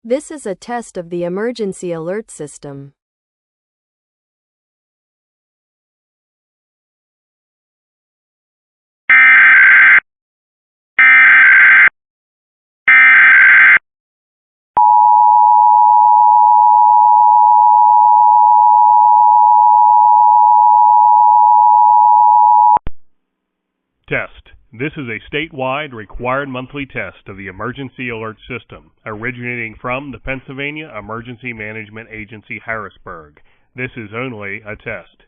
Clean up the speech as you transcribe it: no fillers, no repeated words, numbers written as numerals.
This is a test of the emergency alert system. Test. This is a statewide required monthly test of the emergency alert system, originating from the Pennsylvania Emergency Management Agency, Harrisburg. This is only a test.